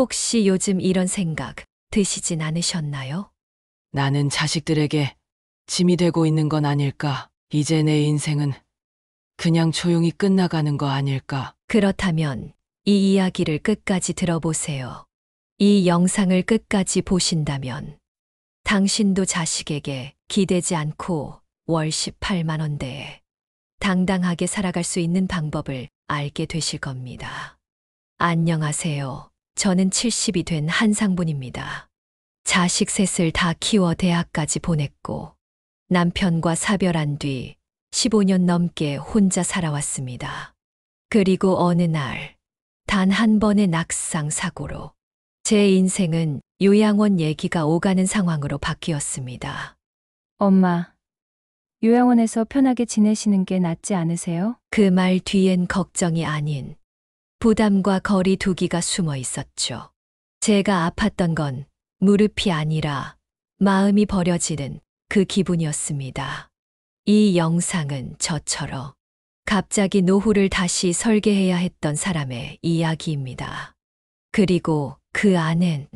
혹시 요즘 이런 생각 드시진 않으셨나요? 나는 자식들에게 짐이 되고 있는 건 아닐까? 이제 내 인생은 그냥 조용히 끝나가는 거 아닐까? 그렇다면 이 이야기를 끝까지 들어보세요. 이 영상을 끝까지 보신다면 당신도 자식에게 기대지 않고 월 18만 원대에 당당하게 살아갈 수 있는 방법을 알게 되실 겁니다. 안녕하세요. 저는 70이 된 한상분입니다. 자식 셋을 다 키워 대학까지 보냈고 남편과 사별한 뒤 15년 넘게 혼자 살아왔습니다. 그리고 어느 날 단 한 번의 낙상 사고로 제 인생은 요양원 얘기가 오가는 상황으로 바뀌었습니다. 엄마, 요양원에서 편하게 지내시는 게 낫지 않으세요? 그 말 뒤엔 걱정이 아닌 부담과 거리 두기가 숨어 있었죠. 제가 아팠던 건 무릎이 아니라 마음이 버려지는 그 기분이었습니다. 이 영상은 저처럼 갑자기 노후를 다시 설계해야 했던 사람의 이야기입니다. 그리고 그 안엔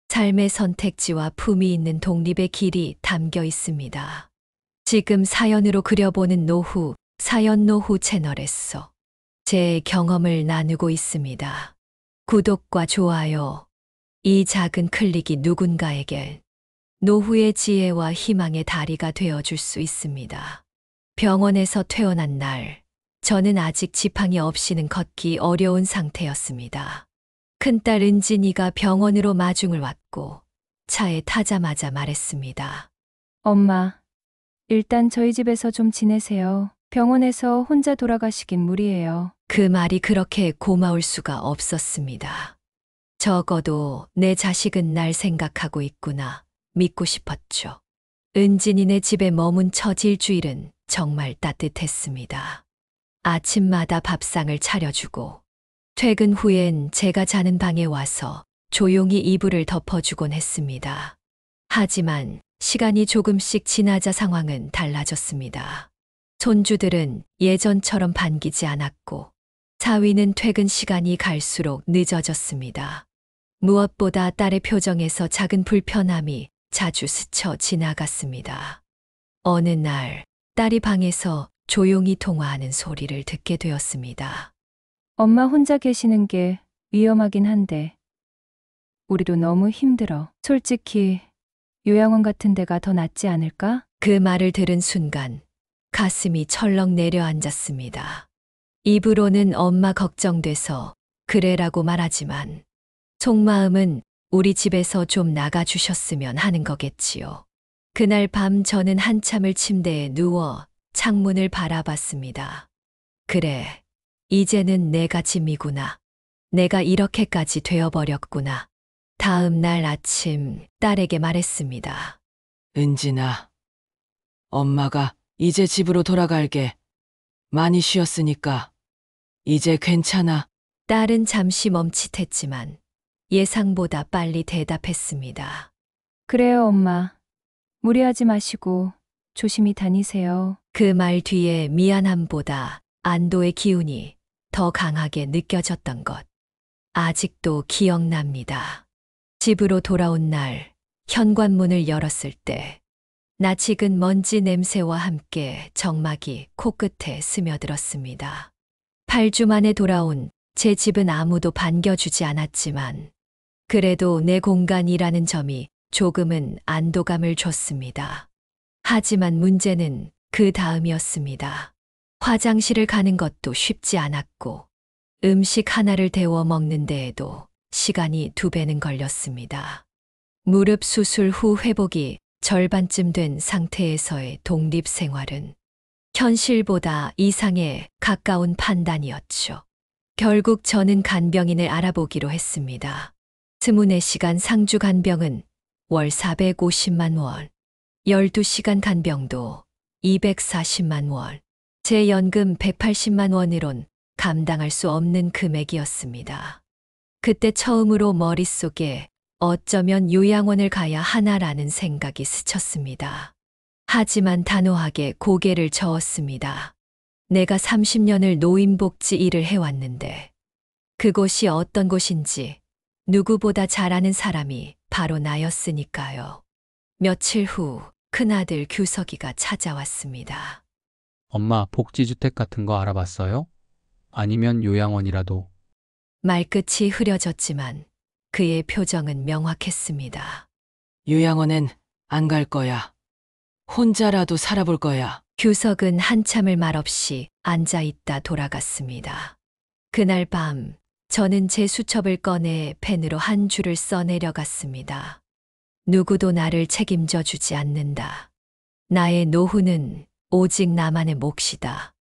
삶의 선택지와 품위 있는 독립의 길이 담겨 있습니다. 지금 사연으로 그려보는 노후, 사연 노후 채널에서 제 경험을 나누고 있습니다. 구독과 좋아요, 이 작은 클릭이 누군가에게 노후의 지혜와 희망의 다리가 되어줄 수 있습니다. 병원에서 퇴원한 날, 저는 아직 지팡이 없이는 걷기 어려운 상태였습니다. 큰딸 은진이가 병원으로 마중을 왔고 차에 타자마자 말했습니다. 엄마, 일단 저희 집에서 좀 지내세요. 병원에서 혼자 돌아가시긴 무리예요. 그 말이 그렇게 고마울 수가 없었습니다. 적어도 내 자식은 날 생각하고 있구나 믿고 싶었죠. 은진이네 집에 머문 첫 일주일은 정말 따뜻했습니다. 아침마다 밥상을 차려주고 퇴근 후엔 제가 자는 방에 와서 조용히 이불을 덮어주곤 했습니다. 하지만 시간이 조금씩 지나자 상황은 달라졌습니다. 손주들은 예전처럼 반기지 않았고 사위는 퇴근 시간이 갈수록 늦어졌습니다. 무엇보다 딸의 표정에서 작은 불편함이 자주 스쳐 지나갔습니다. 어느 날 딸이 방에서 조용히 통화하는 소리를 듣게 되었습니다. 엄마 혼자 계시는 게 위험하긴 한데, 우리도 너무 힘들어. 솔직히 요양원 같은 데가 더 낫지 않을까? 그 말을 들은 순간 가슴이 철렁 내려앉았습니다. 입으로는 엄마 걱정돼서 그래라고 말하지만 속마음은 우리 집에서 좀 나가주셨으면 하는 거겠지요. 그날 밤 저는 한참을 침대에 누워 창문을 바라봤습니다. 그래, 이제는 내가 짐이구나. 내가 이렇게까지 되어버렸구나. 다음 날 아침 딸에게 말했습니다. 은진아, 엄마가 이제 집으로 돌아갈게. 많이 쉬었으니까 이제 괜찮아. 딸은 잠시 멈칫했지만 예상보다 빨리 대답했습니다. 그래요, 엄마. 무리하지 마시고 조심히 다니세요. 그 말 뒤에 미안함보다 안도의 기운이 더 강하게 느껴졌던 것. 아직도 기억납니다. 집으로 돌아온 날 현관문을 열었을 때 낯익은 먼지 냄새와 함께 정막이 코끝에 스며들었습니다. 8주 만에 돌아온 제 집은 아무도 반겨주지 않았지만 그래도 내 공간이라는 점이 조금은 안도감을 줬습니다. 하지만 문제는 그 다음이었습니다. 화장실을 가는 것도 쉽지 않았고 음식 하나를 데워 먹는 데에도 시간이 2배는 걸렸습니다. 무릎 수술 후 회복이 절반쯤 된 상태에서의 독립 생활은 현실보다 이상에 가까운 판단이었죠. 결국 저는 간병인을 알아보기로 했습니다. 24시간 상주 간병은 월 450만 원, 12시간 간병도 240만 원, 제 연금 180만 원으론 감당할 수 없는 금액이었습니다. 그때 처음으로 머릿속에 어쩌면 요양원을 가야 하나라는 생각이 스쳤습니다. 하지만 단호하게 고개를 저었습니다. 내가 30년을 노인복지 일을 해왔는데 그곳이 어떤 곳인지 누구보다 잘 아는 사람이 바로 나였으니까요. 며칠 후 큰아들 규석이가 찾아왔습니다. 엄마, 복지주택 같은 거 알아봤어요? 아니면 요양원이라도. 말끝이 흐려졌지만 그의 표정은 명확했습니다. 요양원엔 안 갈 거야. 혼자라도 살아볼 거야. 규석은 한참을 말없이 앉아 있다 돌아갔습니다. 그날 밤 저는 제 수첩을 꺼내 펜으로 한 줄을 써내려갔습니다. 누구도 나를 책임져 주지 않는다. 나의 노후는 오직 나만의 몫이다.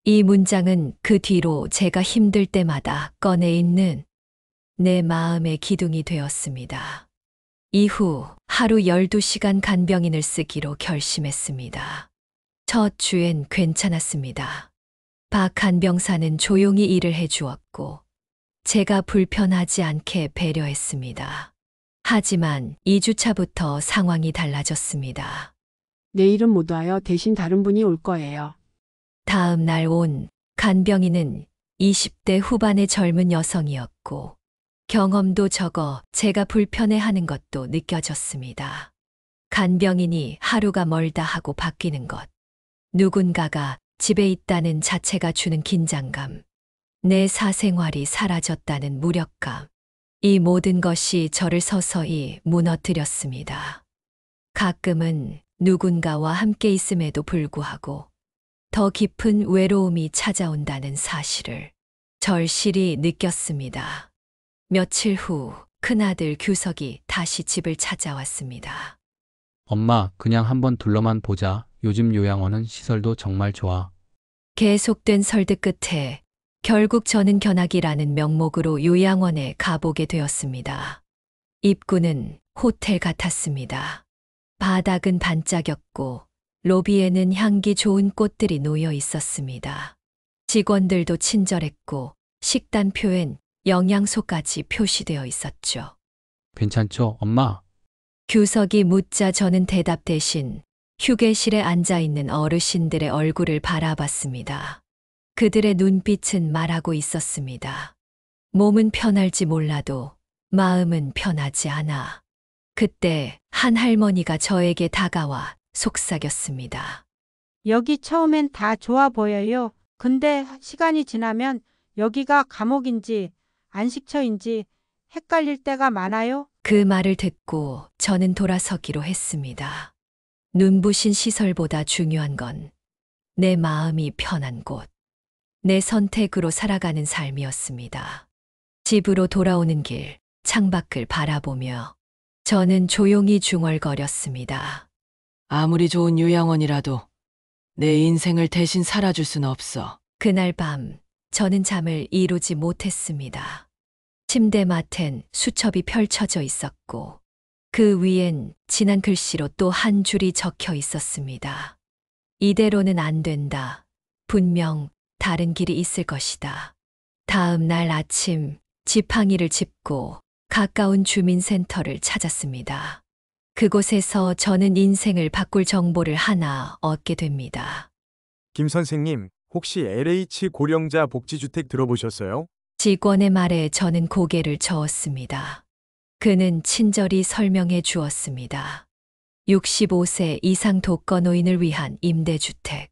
이 문장은 그 뒤로 제가 힘들 때마다 꺼내 있는 내 마음의 기둥이 되었습니다. 이후 하루 12시간 간병인을 쓰기로 결심했습니다. 첫 주엔 괜찮았습니다. 박 간병사는 조용히 일을 해주었고 제가 불편하지 않게 배려했습니다. 하지만 2주차부터 상황이 달라졌습니다. 내일은 못 와요. 대신 다른 분이 올 거예요. 다음 날 온 간병인은 20대 후반의 젊은 여성이었고 경험도 적어 제가 불편해하는 것도 느껴졌습니다. 간병인이 하루가 멀다 하고 바뀌는 것, 누군가가 집에 있다는 자체가 주는 긴장감, 내 사생활이 사라졌다는 무력감, 이 모든 것이 저를 서서히 무너뜨렸습니다. 가끔은 누군가와 함께 있음에도 불구하고 더 깊은 외로움이 찾아온다는 사실을 절실히 느꼈습니다. 며칠 후 큰아들 규석이 다시 집을 찾아왔습니다. 엄마, 그냥 한번 둘러만 보자. 요즘 요양원은 시설도 정말 좋아. 계속된 설득 끝에 결국 저는 견학이라는 명목으로 요양원에 가보게 되었습니다. 입구는 호텔 같았습니다. 바닥은 반짝였고 로비에는 향기 좋은 꽃들이 놓여 있었습니다. 직원들도 친절했고 식단표엔 영양소까지 표시되어 있었죠. 괜찮죠, 엄마? 규석이 묻자 저는 대답 대신 휴게실에 앉아 있는 어르신들의 얼굴을 바라봤습니다. 그들의 눈빛은 말하고 있었습니다. 몸은 편할지 몰라도 마음은 편하지 않아. 그때 한 할머니가 저에게 다가와 속삭였습니다. 여기 처음엔 다 좋아 보여요. 근데 시간이 지나면 여기가 감옥인지 안식처인지 헷갈릴 때가 많아요. 그 말을 듣고 저는 돌아서기로 했습니다. 눈부신 시설보다 중요한 건 내 마음이 편한 곳, 내 선택으로 살아가는 삶이었습니다. 집으로 돌아오는 길, 창밖을 바라보며 저는 조용히 중얼거렸습니다. 아무리 좋은 요양원이라도 내 인생을 대신 살아줄 순 없어. 그날 밤 저는 잠을 이루지 못했습니다. 침대맡엔 수첩이 펼쳐져 있었고 그 위엔 진한 글씨로 또 한 줄이 적혀 있었습니다. 이대로는 안 된다. 분명 다른 길이 있을 것이다. 다음 날 아침 지팡이를 짚고 가까운 주민센터를 찾았습니다. 그곳에서 저는 인생을 바꿀 정보를 하나 얻게 됩니다. 김 선생님, 혹시 LH 고령자 복지주택 들어보셨어요? 직원의 말에 저는 고개를 저었습니다. 그는 친절히 설명해 주었습니다. 65세 이상 독거노인을 위한 임대주택.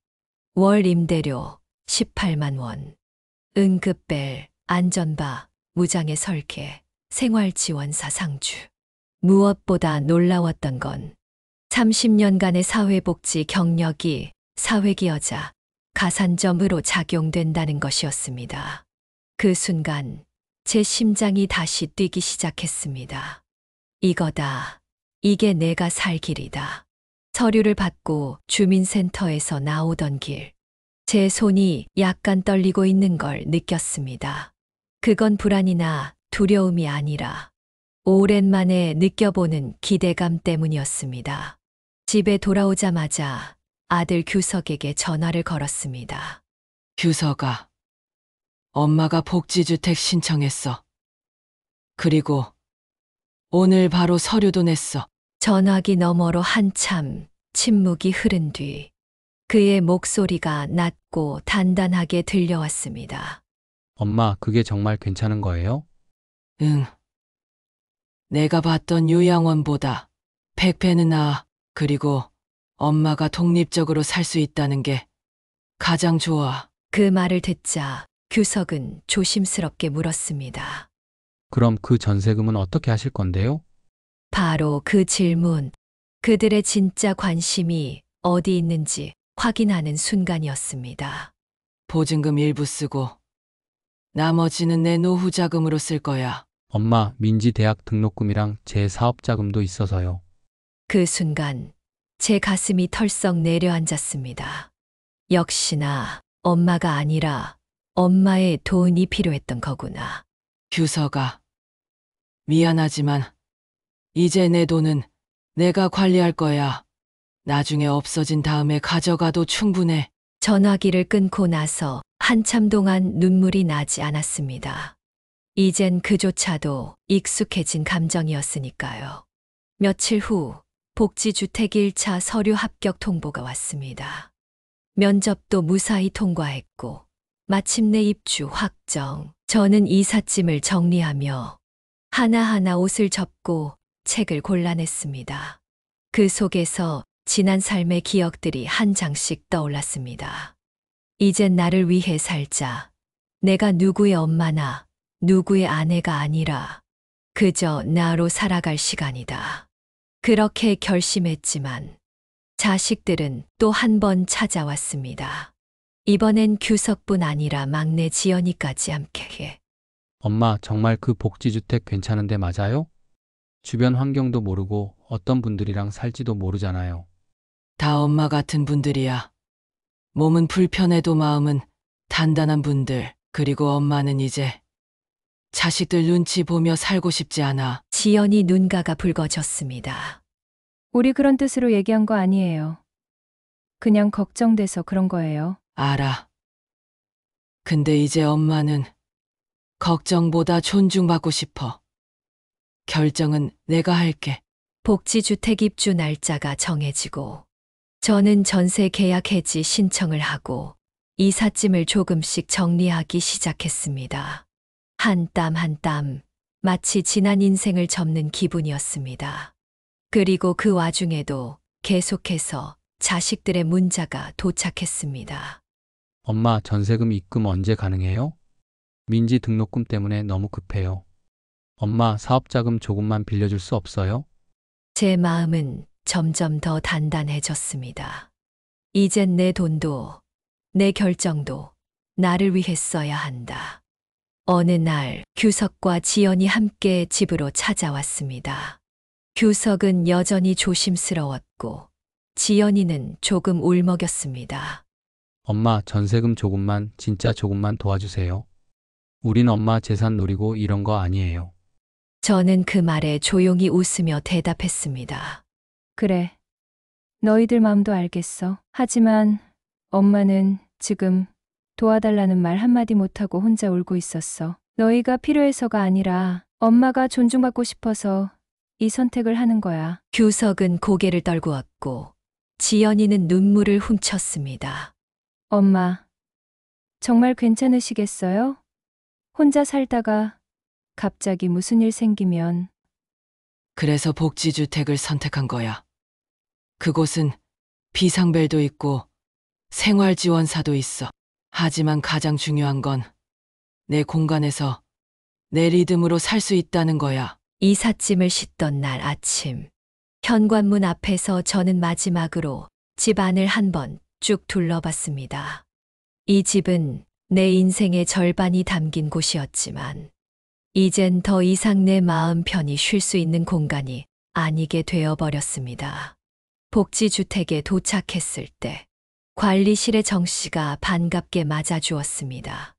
월 임대료 18만 원. 응급벨, 안전바, 무장애 설계, 생활지원사 상주. 무엇보다 놀라웠던 건 30년간의 사회복지 경력이 사회기여자 가산점으로 작용된다는 것이었습니다. 그 순간 제 심장이 다시 뛰기 시작했습니다. 이거다. 이게 내가 살 길이다. 서류를 받고 주민센터에서 나오던 길. 제 손이 약간 떨리고 있는 걸 느꼈습니다. 그건 불안이나 두려움이 아니라 오랜만에 느껴보는 기대감 때문이었습니다. 집에 돌아오자마자 아들 규석에게 전화를 걸었습니다. 규석아, 엄마가 복지주택 신청했어. 그리고 오늘 바로 서류도 냈어. 전화기 너머로 한참 침묵이 흐른 뒤 그의 목소리가 낮고 단단하게 들려왔습니다. 엄마, 그게 정말 괜찮은 거예요? 응. 내가 봤던 요양원보다 100배는 나아. 그리고 엄마가 독립적으로 살 수 있다는 게 가장 좋아. 그 말을 듣자 규석은 조심스럽게 물었습니다. 그럼 그 전세금은 어떻게 하실 건데요? 바로 그 질문, 그들의 진짜 관심이 어디 있는지 확인하는 순간이었습니다. 보증금 일부 쓰고 나머지는 내 노후 자금으로 쓸 거야. 엄마, 민지 대학 등록금이랑 제 사업자금도 있어서요. 그 순간 제 가슴이 털썩 내려앉았습니다. 역시나 엄마가 아니라 엄마의 돈이 필요했던 거구나. 규서가, 미안하지만 이제 내 돈은 내가 관리할 거야. 나중에 없어진 다음에 가져가도 충분해. 전화기를 끊고 나서 한참 동안 눈물이 나지 않았습니다. 이젠 그조차도 익숙해진 감정이었으니까요. 며칠 후 복지주택 1차 서류 합격 통보가 왔습니다. 면접도 무사히 통과했고 마침내 입주 확정. 저는 이삿짐을 정리하며 하나하나 옷을 접고 책을 골라냈습니다. 그 속에서 지난 삶의 기억들이 한 장씩 떠올랐습니다. 이젠 나를 위해 살자. 내가 누구의 엄마나 누구의 아내가 아니라 그저 나로 살아갈 시간이다. 그렇게 결심했지만 자식들은 또 한 번 찾아왔습니다. 이번엔 규석뿐 아니라 막내 지연이까지 함께. 엄마, 정말 그 복지주택 괜찮은데 맞아요? 주변 환경도 모르고 어떤 분들이랑 살지도 모르잖아요. 다 엄마 같은 분들이야. 몸은 불편해도 마음은 단단한 분들. 그리고 엄마는 이제 자식들 눈치 보며 살고 싶지 않아. 지연이 눈가가 붉어졌습니다. 우리 그런 뜻으로 얘기한 거 아니에요. 그냥 걱정돼서 그런 거예요. 알아. 근데 이제 엄마는 걱정보다 존중받고 싶어. 결정은 내가 할게. 복지주택 입주 날짜가 정해지고 저는 전세 계약 해지 신청을 하고 이삿짐을 조금씩 정리하기 시작했습니다. 한 땀 한 땀 마치 지난 인생을 접는 기분이었습니다. 그리고 그 와중에도 계속해서 자식들의 문자가 도착했습니다. 엄마, 전세금 입금 언제 가능해요? 민지 등록금 때문에 너무 급해요. 엄마, 사업자금 조금만 빌려줄 수 없어요? 제 마음은 점점 더 단단해졌습니다. 이젠 내 돈도 내 결정도 나를 위해 써야 한다. 어느 날 규석과 지연이 함께 집으로 찾아왔습니다. 규석은 여전히 조심스러웠고 지연이는 조금 울먹였습니다. 엄마, 전세금 조금만, 진짜 조금만 도와주세요. 우린 엄마 재산 노리고 이런 거 아니에요. 저는 그 말에 조용히 웃으며 대답했습니다. 그래. 너희들 마음도 알겠어. 하지만 엄마는 지금 도와달라는 말 한마디 못하고 혼자 울고 있었어. 너희가 필요해서가 아니라 엄마가 존중받고 싶어서 이 선택을 하는 거야. 규석은 고개를 떨구었고 지연이는 눈물을 훔쳤습니다. 엄마, 정말 괜찮으시겠어요? 혼자 살다가 갑자기 무슨 일 생기면 그래서 복지주택을 선택한 거야. 그곳은 비상벨도 있고 생활지원사도 있어. 하지만 가장 중요한 건 내 공간에서 내 리듬으로 살 수 있다는 거야. 이삿짐을 싣던 날 아침, 현관문 앞에서 저는 마지막으로 집 안을 한번 쭉 둘러봤습니다. 이 집은 내 인생의 절반이 담긴 곳이었지만 이젠 더 이상 내 마음 편히 쉴 수 있는 공간이 아니게 되어버렸습니다. 복지주택에 도착했을 때 관리실의 정 씨가 반갑게 맞아주었습니다.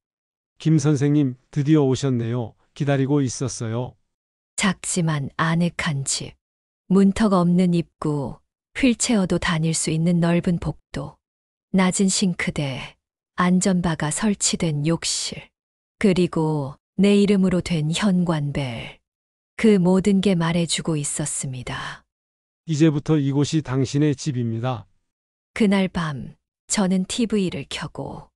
김 선생님, 드디어 오셨네요. 기다리고 있었어요. 작지만 아늑한 집, 문턱 없는 입구, 휠체어도 다닐 수 있는 넓은 복도, 낮은 싱크대, 안전바가 설치된 욕실, 그리고 내 이름으로 된 현관벨. 그 모든 게 말해주고 있었습니다. 이제부터 이곳이 당신의 집입니다. 그날 밤 저는 TV를 켜고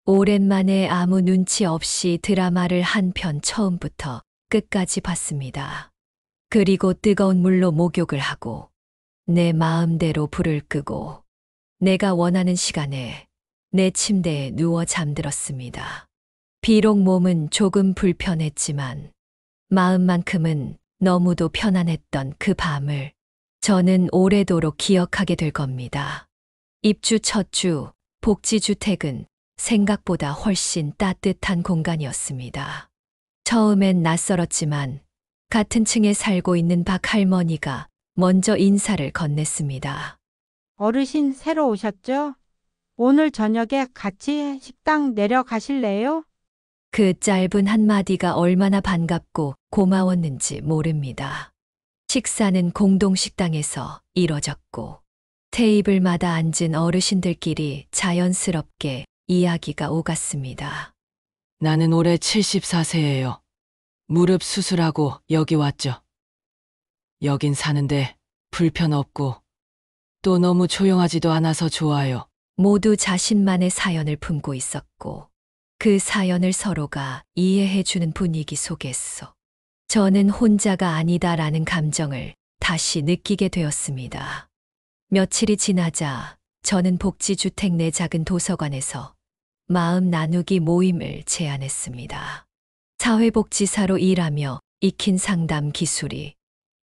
오랜만에 아무 눈치 없이 드라마를 한 편 처음부터 끝까지 봤습니다. 그리고 뜨거운 물로 목욕을 하고 내 마음대로 불을 끄고 내가 원하는 시간에 내 침대에 누워 잠들었습니다. 비록 몸은 조금 불편했지만 마음만큼은 너무도 편안했던 그 밤을 저는 오래도록 기억하게 될 겁니다. 입주 첫 주 복지주택은 생각보다 훨씬 따뜻한 공간이었습니다. 처음엔 낯설었지만 같은 층에 살고 있는 박 할머니가 먼저 인사를 건넸습니다. 어르신 새로 오셨죠? 오늘 저녁에 같이 식당 내려가실래요? 그 짧은 한마디가 얼마나 반갑고 고마웠는지 모릅니다. 식사는 공동식당에서 이뤄졌고 테이블마다 앉은 어르신들끼리 자연스럽게 이야기가 오갔습니다. 나는 올해 74세예요. 무릎 수술하고 여기 왔죠. 여긴 사는데 불편 없고 또 너무 조용하지도 않아서 좋아요. 모두 자신만의 사연을 품고 있었고 그 사연을 서로가 이해해주는 분위기 속에서 저는 혼자가 아니다라는 감정을 다시 느끼게 되었습니다. 며칠이 지나자 저는 복지주택 내 작은 도서관에서 마음 나누기 모임을 제안했습니다. 사회복지사로 일하며 익힌 상담 기술이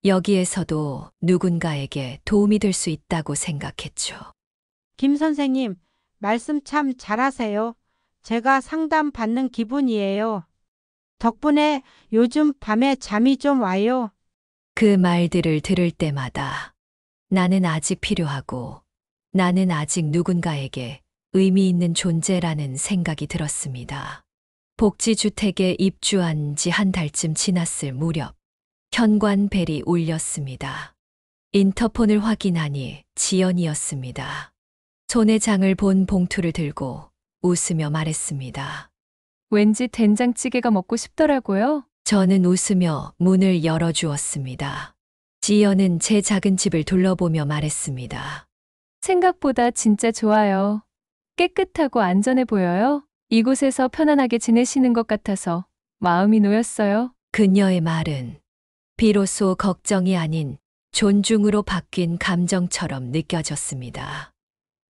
여기에서도 누군가에게 도움이 될 수 있다고 생각했죠. 김 선생님, 말씀 참 잘하세요. 제가 상담 받는 기분이에요. 덕분에 요즘 밤에 잠이 좀 와요. 그 말들을 들을 때마다 나는 아직 필요하고 나는 아직 누군가에게 의미 있는 존재라는 생각이 들었습니다. 복지주택에 입주한 지 한 달쯤 지났을 무렵 현관벨이 울렸습니다. 인터폰을 확인하니 지연이었습니다. 손에 장을 본 봉투를 들고 웃으며 말했습니다. 왠지 된장찌개가 먹고 싶더라고요. 저는 웃으며 문을 열어주었습니다. 지연은 제 작은 집을 둘러보며 말했습니다. 생각보다 진짜 좋아요. 깨끗하고 안전해 보여요. 이곳에서 편안하게 지내시는 것 같아서 마음이 놓였어요. 그녀의 말은 비로소 걱정이 아닌 존중으로 바뀐 감정처럼 느껴졌습니다.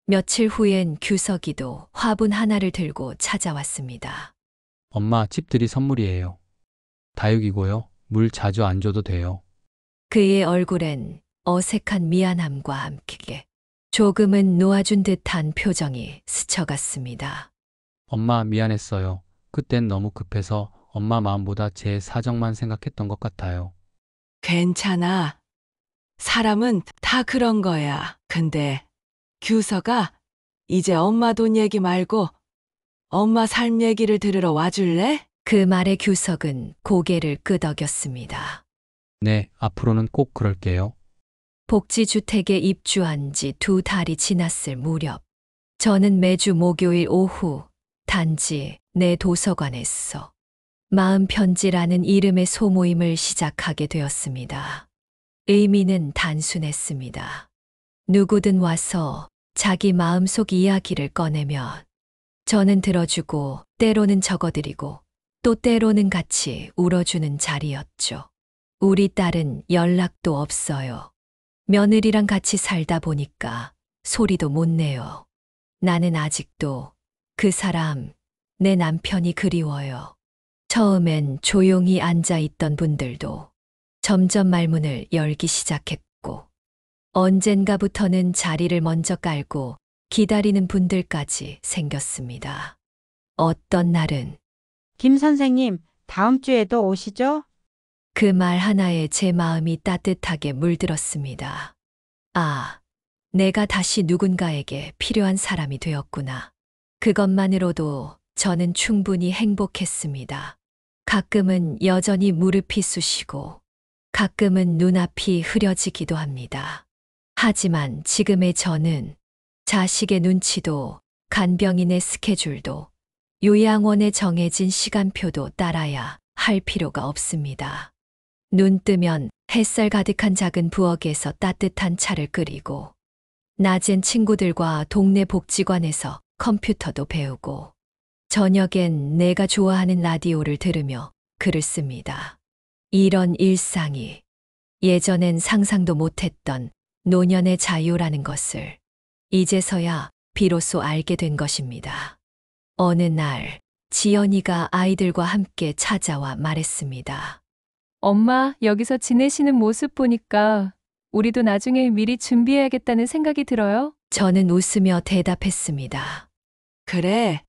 며칠 후엔 규석이도 화분 하나를 들고 찾아왔습니다. 엄마, 집들이 선물이에요. 다육이고요. 물 자주 안 줘도 돼요. 그의 얼굴엔 어색한 미안함과 함께 조금은 놓아준 듯한 표정이 스쳐갔습니다. 엄마, 미안했어요. 그땐 너무 급해서 엄마 마음보다 제 사정만 생각했던 것 같아요. 괜찮아. 사람은 다 그런 거야. 근데 규서가 이제 엄마 돈 얘기 말고 엄마 삶 얘기를 들으러 와줄래? 그 말에 규석은 고개를 끄덕였습니다. 네, 앞으로는 꼭 그럴게요. 복지주택에 입주한 지 2달이 지났을 무렵 저는 매주 목요일 오후 단지 내 도서관에서 마음편지라는 이름의 소모임을 시작하게 되었습니다. 의미는 단순했습니다. 누구든 와서 자기 마음속 이야기를 꺼내면 저는 들어주고 때로는 적어드리고 또 때로는 같이 울어주는 자리였죠. 우리 딸은 연락도 없어요. 며느리랑 같이 살다 보니까 소리도 못 내요. 나는 아직도 그 사람, 내 남편이 그리워요. 처음엔 조용히 앉아 있던 분들도 점점 말문을 열기 시작했고 언젠가부터는 자리를 먼저 깔고 기다리는 분들까지 생겼습니다. 어떤 날은 김 선생님, 다음 주에도 오시죠? 그 말 하나에 제 마음이 따뜻하게 물들었습니다. 아, 내가 다시 누군가에게 필요한 사람이 되었구나. 그것만으로도 저는 충분히 행복했습니다. 가끔은 여전히 무릎이 쑤시고 가끔은 눈앞이 흐려지기도 합니다. 하지만 지금의 저는 자식의 눈치도 간병인의 스케줄도 요양원에 정해진 시간표도 따라야 할 필요가 없습니다. 눈 뜨면 햇살 가득한 작은 부엌에서 따뜻한 차를 끓이고 낮엔 친구들과 동네 복지관에서 컴퓨터도 배우고 저녁엔 내가 좋아하는 라디오를 들으며 글을 씁니다. 이런 일상이 예전엔 상상도 못했던 노년의 자유라는 것을 이제서야 비로소 알게 된 것입니다. 어느 날 지연이가 아이들과 함께 찾아와 말했습니다. 엄마, 여기서 지내시는 모습 보니까 우리도 나중에 미리 준비해야겠다는 생각이 들어요. 저는 웃으며 대답했습니다. 그래.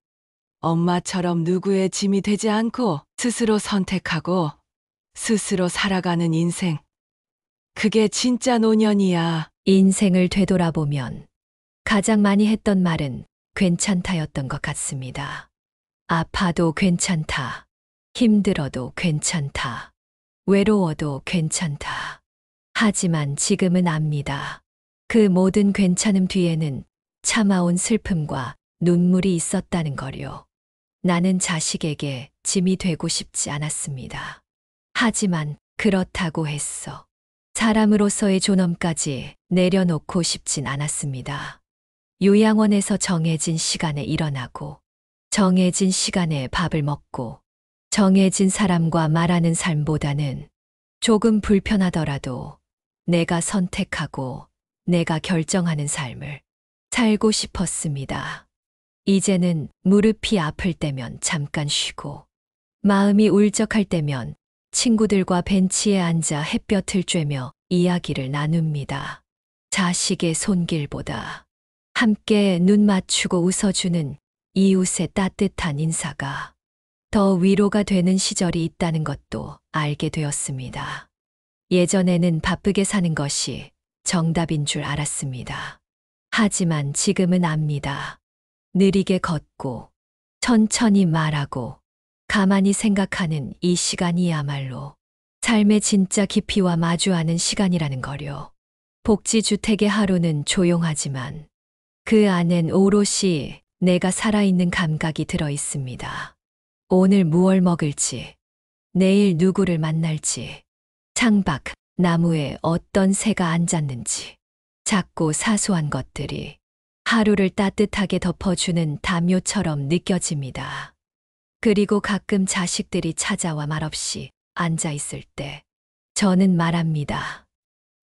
엄마처럼 누구의 짐이 되지 않고 스스로 선택하고 스스로 살아가는 인생. 그게 진짜 노년이야. 인생을 되돌아보면 가장 많이 했던 말은 괜찮다였던 것 같습니다. 아파도 괜찮다. 힘들어도 괜찮다. 외로워도 괜찮다. 하지만 지금은 압니다. 그 모든 괜찮음 뒤에는 참아온 슬픔과 눈물이 있었다는 거요. 나는 자식에게 짐이 되고 싶지 않았습니다. 하지만 그렇다고 했어. 사람으로서의 존엄까지 내려놓고 싶진 않았습니다. 요양원에서 정해진 시간에 일어나고, 정해진 시간에 밥을 먹고, 정해진 사람과 말하는 삶보다는 조금 불편하더라도 내가 선택하고 내가 결정하는 삶을 살고 싶었습니다. 이제는 무릎이 아플 때면 잠깐 쉬고, 마음이 울적할 때면 친구들과 벤치에 앉아 햇볕을 쬐며 이야기를 나눕니다. 자식의 손길보다 함께 눈 맞추고 웃어주는 이웃의 따뜻한 인사가 더 위로가 되는 시절이 있다는 것도 알게 되었습니다. 예전에는 바쁘게 사는 것이 정답인 줄 알았습니다. 하지만 지금은 압니다. 느리게 걷고 천천히 말하고 가만히 생각하는 이 시간이야말로 삶의 진짜 깊이와 마주하는 시간이라는 거요. 복지주택의 하루는 조용하지만 그 안엔 오롯이 내가 살아있는 감각이 들어 있습니다. 오늘 무얼 먹을지, 내일 누구를 만날지, 창밖 나무에 어떤 새가 앉았는지, 작고 사소한 것들이 하루를 따뜻하게 덮어주는 담요처럼 느껴집니다. 그리고 가끔 자식들이 찾아와 말없이 앉아 있을 때 저는 말합니다.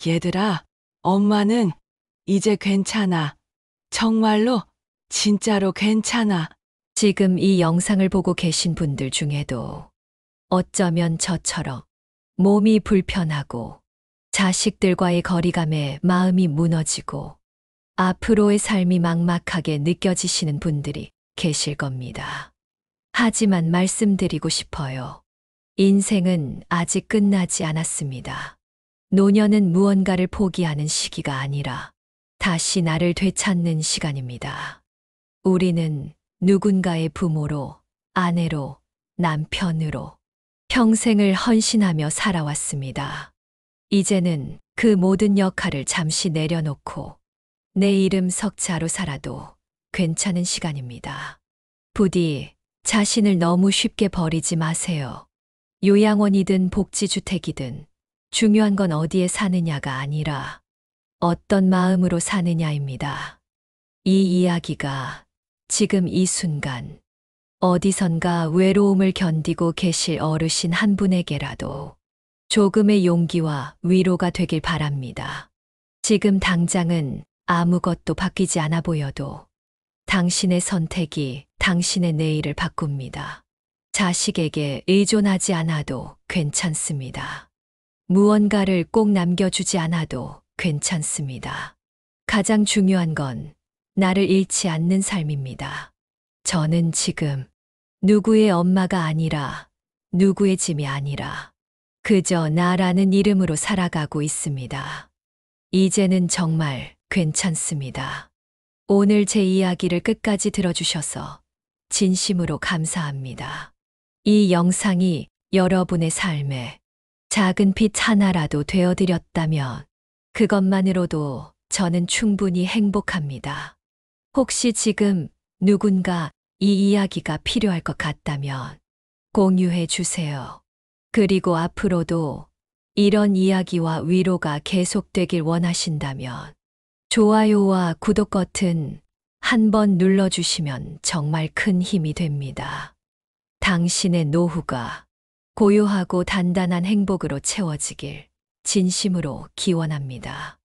얘들아, 엄마는 이제 괜찮아. 정말로, 진짜로 괜찮아. 지금 이 영상을 보고 계신 분들 중에도 어쩌면 저처럼 몸이 불편하고 자식들과의 거리감에 마음이 무너지고 앞으로의 삶이 막막하게 느껴지시는 분들이 계실 겁니다. 하지만 말씀드리고 싶어요. 인생은 아직 끝나지 않았습니다. 노년은 무언가를 포기하는 시기가 아니라 다시 나를 되찾는 시간입니다. 우리는 누군가의 부모로, 아내로, 남편으로 평생을 헌신하며 살아왔습니다. 이제는 그 모든 역할을 잠시 내려놓고 내 이름 석자로 살아도 괜찮은 시간입니다. 부디 자신을 너무 쉽게 버리지 마세요. 요양원이든 복지주택이든 중요한 건 어디에 사느냐가 아니라 어떤 마음으로 사느냐입니다. 이 이야기가 지금 이 순간 어디선가 외로움을 견디고 계실 어르신 한 분에게라도 조금의 용기와 위로가 되길 바랍니다. 지금 당장은 아무것도 바뀌지 않아 보여도 당신의 선택이 당신의 내일을 바꿉니다. 자식에게 의존하지 않아도 괜찮습니다. 무언가를 꼭 남겨주지 않아도 괜찮습니다. 가장 중요한 건 나를 잃지 않는 삶입니다. 저는 지금 누구의 엄마가 아니라 누구의 짐이 아니라 그저 나라는 이름으로 살아가고 있습니다. 이제는 정말 괜찮습니다. 오늘 제 이야기를 끝까지 들어주셔서 진심으로 감사합니다. 이 영상이 여러분의 삶에 작은 빛 하나라도 되어드렸다면 그것만으로도 저는 충분히 행복합니다. 혹시 지금 누군가 이 이야기가 필요할 것 같다면 공유해 주세요. 그리고 앞으로도 이런 이야기와 위로가 계속되길 원하신다면 좋아요와 구독 버튼 한번 눌러주시면 정말 큰 힘이 됩니다. 당신의 노후가 고요하고 단단한 행복으로 채워지길 진심으로 기원합니다.